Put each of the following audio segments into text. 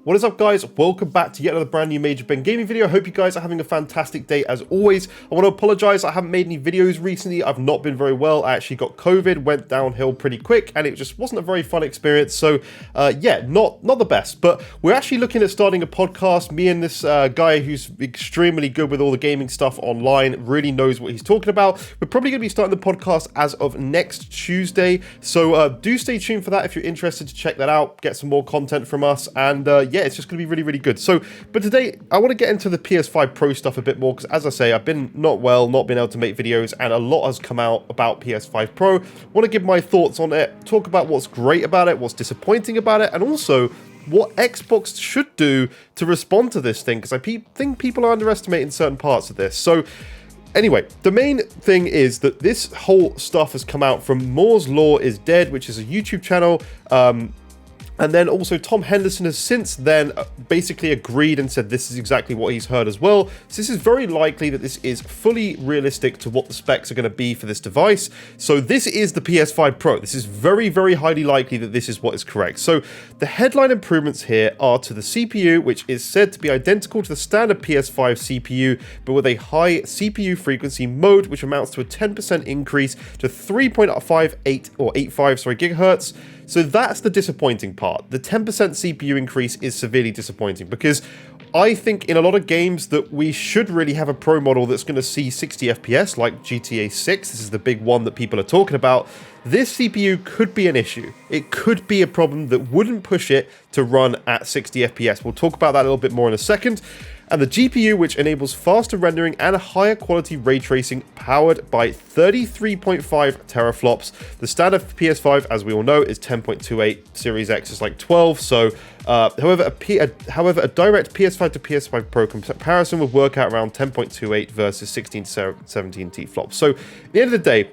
What is up, guys? Welcome back to yet another brand new Major Ben Gaming video. I hope you guys are having a fantastic day as always. I want to apologize, I haven't made any videos recently. I've not been very well. I actually got COVID, went downhill pretty quick, and it just wasn't a very fun experience. So yeah, not the best, but we're actually looking at starting a podcast. Me and this guy who's extremely good with all the gaming stuff online, really knows what he's talking about. We're probably going to be starting the podcast as of next Tuesday. So do stay tuned for that if you're interested to check that out, get some more content from us, and yeah, it's just going to be really, really good. So, but today I want to get into the PS5 Pro stuff a bit more because, as I say, I've been not well, not been able to make videos, and a lot has come out about PS5 Pro. I want to give my thoughts on it, talk about what's great about it, what's disappointing about it, and also what Xbox should do to respond to this thing, because I think people are underestimating certain parts of this. So anyway, the main thing is that this whole stuff has come out from Moore's Law is Dead, which is a YouTube channel. And then also Tom Henderson has since then basically agreed and said this is exactly what he's heard as well. So this is very likely that this is fully realistic to what the specs are going to be for this device. So this is the PS5 Pro. This is very, very highly likely that this is what is correct. So the headline improvements here are to the CPU, which is said to be identical to the standard PS5 CPU, but with a high CPU frequency mode, which amounts to a 10% increase to 3.58 or 85 gigahertz. So that's the disappointing part. The 10% CPU increase is severely disappointing because I think in a lot of games that we should really have a Pro model that's going to see 60 FPS like GTA 6. This is the big one that people are talking about. This CPU could be an issue. It could be a problem that wouldn't push it to run at 60 FPS. We'll talk about that a little bit more in a second. And the GPU, which enables faster rendering and higher quality ray tracing, powered by 33.5 teraflops. The standard for PS5, as we all know, is 10.28. Series X is like 12. So, however, a direct PS5 to PS5 Pro comparison would work out around 10.28 versus 16 to 17 T-flops. So, at the end of the day,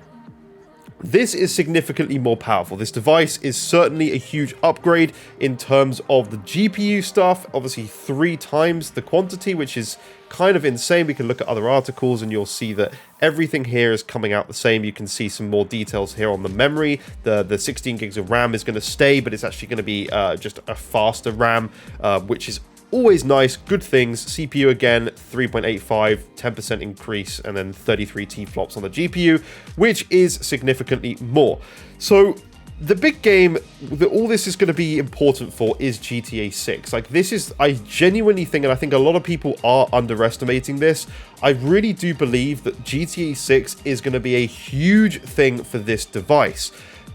this is significantly more powerful. This device is certainly a huge upgrade in terms of the GPU stuff. Obviously 3 times the quantity, which is kind of insane. We can look at other articles and you'll see that everything here is coming out the same. You can see some more details here on the memory. The 16 gigs of RAM is going to stay, but it's actually going to be just a faster RAM, which is always nice, good things. CPU again, 3.85, 10% increase, and then 33 T-flops on the GPU, which is significantly more. So the big game that all this is going to be important for is GTA 6. Like, this is, I genuinely think, and I think a lot of people are underestimating this, I really do believe that GTA 6 is going to be a huge thing for this device.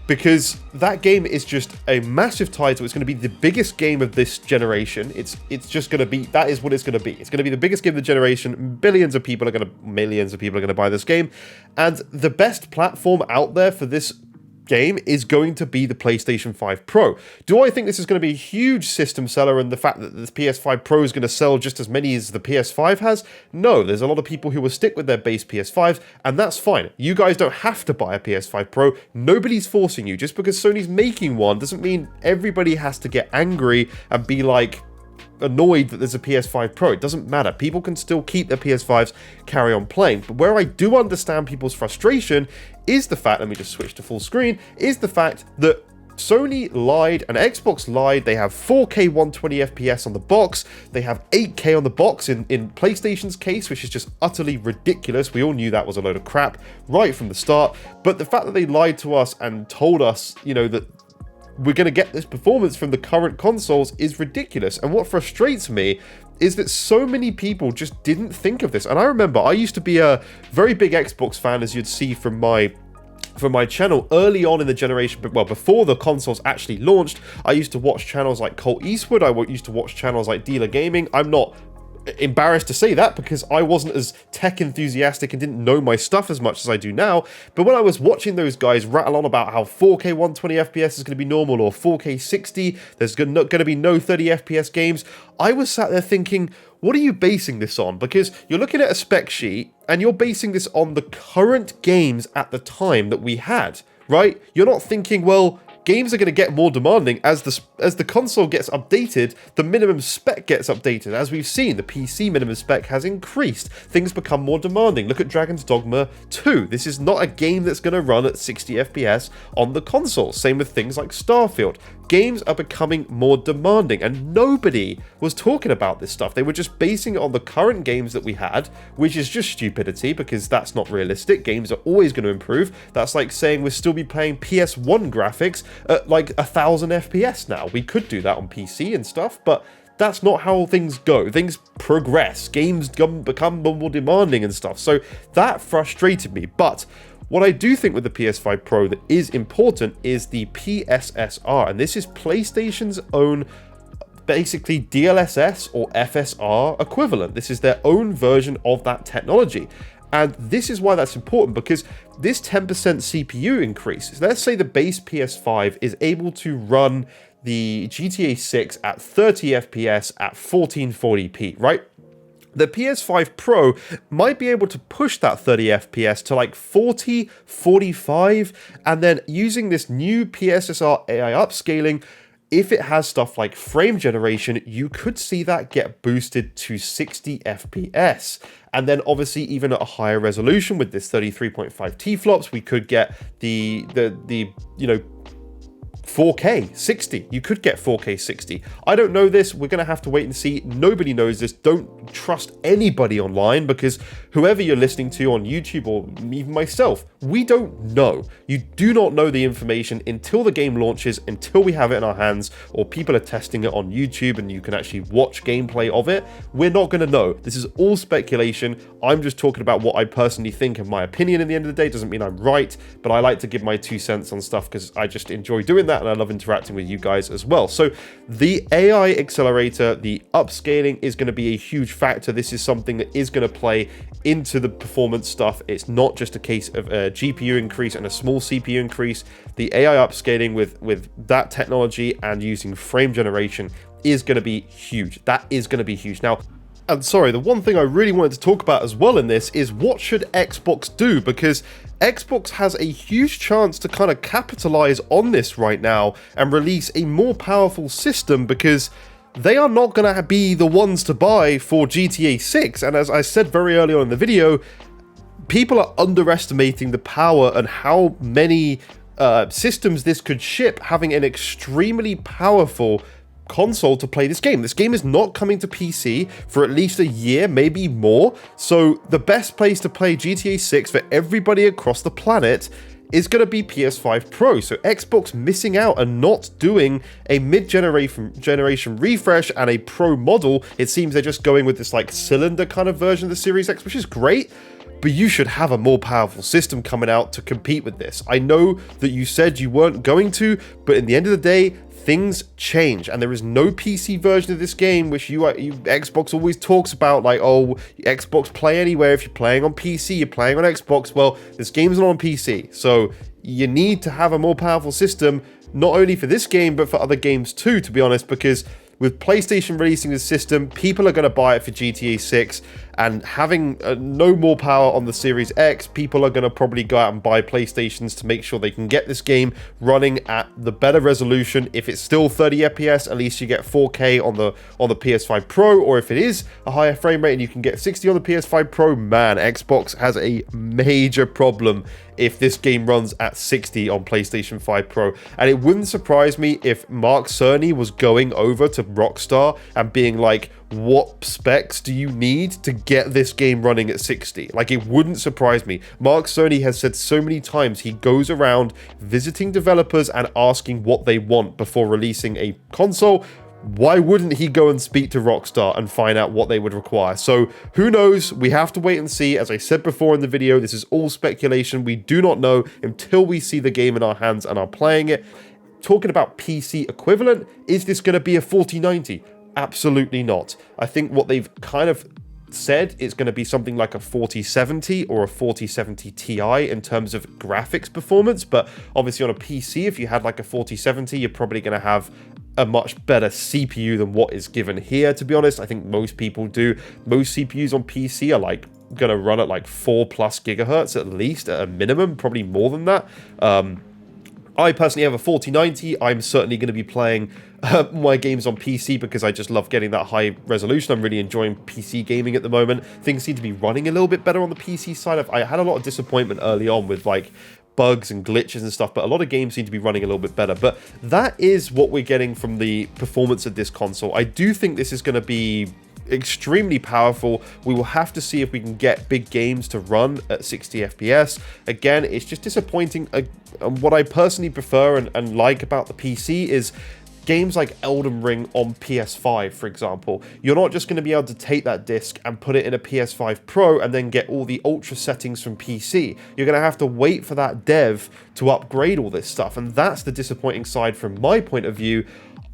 Because that game is just a massive title. It's going to be the biggest game of this generation. It's just going to be, that is what it's going to be. It's going to be the biggest game of the generation. Millions of people are going to buy this game. And the best platform out there for this game is going to be the PlayStation 5 Pro. Do I think this is going to be a huge system seller and the fact that the PS5 Pro is going to sell just as many as the PS5 has? No, there's a lot of people who will stick with their base PS5, and that's fine. You guys don't have to buy a PS5 Pro. Nobody's forcing you. Just because Sony's making one doesn't mean everybody has to get angry and be like annoyed that there's a PS5 Pro. It doesn't matter. People can still keep their PS5s, carry on playing. But where I do understand people's frustration is the fact, let me just switch to full screen, is the fact that Sony lied and Xbox lied. They have 4K 120 FPS on the box. They have 8K on the box in PlayStation's case, which is just utterly ridiculous. We all knew that was a load of crap right from the start. But the fact that they lied to us and told us, you know, that we're going to get this performance from the current consoles is ridiculous. And what frustrates me is that so many people just didn't think of this. And I remember I used to be a very big Xbox fan, as you'd see from my channel early on in the generation, but well, before the consoles actually launched. I used to watch channels like Colt Eastwood. I used to watch channels like Dealer Gaming. I'm not embarrassed to say that because I wasn't as tech enthusiastic and didn't know my stuff as much as I do now. But when I was watching those guys rattle on about how 4K 120 FPS is going to be normal, or 4K 60, there's going to be no 30 FPS games, I was sat there thinking, what are you basing this on? Because you're looking at a spec sheet and you're basing this on the current games at the time that we had, right? You're not thinking, well, games are going to get more demanding as the console gets updated. The minimum spec gets updated. As we've seen, the PC minimum spec has increased. Things become more demanding. Look at Dragon's Dogma 2. This is not a game that's going to run at 60 FPS on the console. Same with things like Starfield. games are becoming more demanding, and nobody was talking about this stuff. They were just basing it on the current games that we had, which is just stupidity because that's not realistic. Games are always going to improve. That's like saying we'll still be playing PS1 graphics at like 1000 FPS now. We could do that on PC and stuff, but that's not how things go. Things progress. Games become more demanding and stuff. So that frustrated me. But what I do think with the PS5 Pro that is important is the PSSR. And this is PlayStation's own basically DLSS or FSR equivalent. This is their own version of that technology. And this is why that's important, because this 10% CPU increase, let's say the base PS5 is able to run the GTA 6 at 30 FPS at 1440p, right? The PS5 Pro might be able to push that 30 FPS to like 40, 45, and then using this new PSSR AI upscaling, if it has stuff like frame generation, you could see that get boosted to 60 FPS. And then obviously even at a higher resolution with this 33.5 T-flops, we could get the 4K 60. You could get 4K 60. I don't know this. We're going to have to wait and see. Nobody knows this. Don't trust anybody online, because whoever you're listening to on YouTube or even myself, we don't know. You do not know the information until the game launches, until we have it in our hands, or people are testing it on YouTube and you can actually watch gameplay of it. We're not going to know. This is all speculation. I'm just talking about what I personally think and my opinion. In the end of the day, doesn't mean I'm right, but I like to give my 2 cents on stuff because I just enjoy doing that and I love interacting with you guys as well. So the AI accelerator, the upscaling is going to be a huge factor. This is something that is going to play into the performance stuff. It's not just a case of a GPU increase and a small CPU increase. The AI upscaling with that technology and using frame generation is going to be huge. That is going to be huge. Now, and sorry, the one thing I really wanted to talk about as well in this is what should Xbox do, because Xbox has a huge chance to kind of capitalize on this right now and release a more powerful system, because they are not going to be the ones to buy for GTA 6. And as I said very early on in the video, people are underestimating the power and how many systems this could ship, having an extremely powerful console to play this game. This game is not coming to PC for at least a year, maybe more. So the best place to play GTA 6 for everybody across the planet is going to be PS5 Pro. So Xbox missing out and not doing a mid-generation refresh and a Pro model. It seems they're just going with this like cylinder kind of version of the Series X, which is great, but you should have a more powerful system coming out to compete with this. I know that you said you weren't going to, but in the end of the day, things change, and there is no PC version of this game, which Xbox always talks about, like, oh, Xbox Play Anywhere. If you're playing on PC, you're playing on Xbox. Well, this game's not on PC, so you need to have a more powerful system, not only for this game, but for other games too, to be honest, because with PlayStation releasing this system, people are going to buy it for GTA 6, and having no more power on the Series X, people are going to probably go out and buy PlayStations to make sure they can get this game running at the better resolution. If it's still 30 FPS, at least you get 4K on the PS5 Pro, or if it is a higher frame rate and you can get 60 on the PS5 Pro, man, Xbox has a major problem if this game runs at 60 on PlayStation 5 Pro. And it wouldn't surprise me if Mark Cerny was going over to Rockstar and being like, what specs do you need to get this game running at 60? Like, it wouldn't surprise me. Mark Cerny has said so many times he goes around visiting developers and asking what they want before releasing a console. Why wouldn't he go and speak to Rockstar and find out what they would require? So who knows? We have to wait and see. As I said before in the video, this is all speculation. We do not know until we see the game in our hands and are playing it. Talking about PC equivalent, is this going to be a 4090? Absolutely not. I think what they've kind of said is going to be something like a 4070 or a 4070 Ti in terms of graphics performance, but obviously on a PC, if you had like a 4070, you're probably going to have a much better CPU than what is given here, to be honest. I think most people do. Most CPUs on PC are like going to run at like 4+ gigahertz at least, at a minimum, probably more than that. I personally have a 4090. I'm certainly going to be playing my games on PC because I just love getting that high resolution. I'm really enjoying PC gaming at the moment. Things seem to be running a little bit better on the PC side. I had a lot of disappointment early on with like bugs and glitches and stuff, but a lot of games seem to be running a little bit better. But that is what we're getting from the performance of this console. I do think this is going to be extremely powerful. We will have to see if we can get big games to run at 60 FPS. Again, it's just disappointing. And what I personally prefer and like about the PC is games like Elden Ring on PS5, for example. You're not just going to be able to take that disc and put it in a PS5 Pro and then get all the ultra settings from PC. You're going to have to wait for that dev to upgrade all this stuff, and that's the disappointing side from my point of view.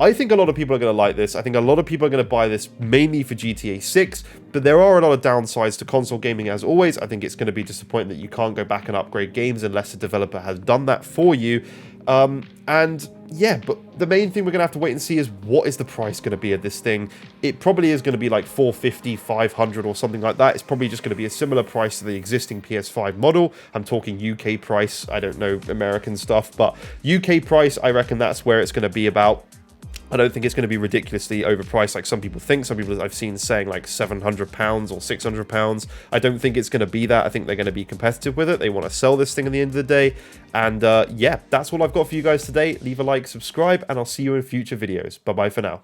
I think a lot of people are going to like this. I think a lot of people are going to buy this mainly for GTA 6, but there are a lot of downsides to console gaming as always. I think it's going to be disappointing that you can't go back and upgrade games unless the developer has done that for you. And yeah, but the main thing we're going to have to wait and see is what is the price going to be of this thing. It probably is going to be like $450, $500 or something like that. It's probably just going to be a similar price to the existing PS5 model. I'm talking UK price. I don't know American stuff, but UK price, I reckon that's where it's going to be about. I don't think it's going to be ridiculously overpriced like some people think. Some people I've seen saying like £700 or £600. I don't think it's going to be that. I think they're going to be competitive with it. They want to sell this thing at the end of the day. And yeah, that's all I've got for you guys today. Leave a like, subscribe, and I'll see you in future videos. Bye-bye for now.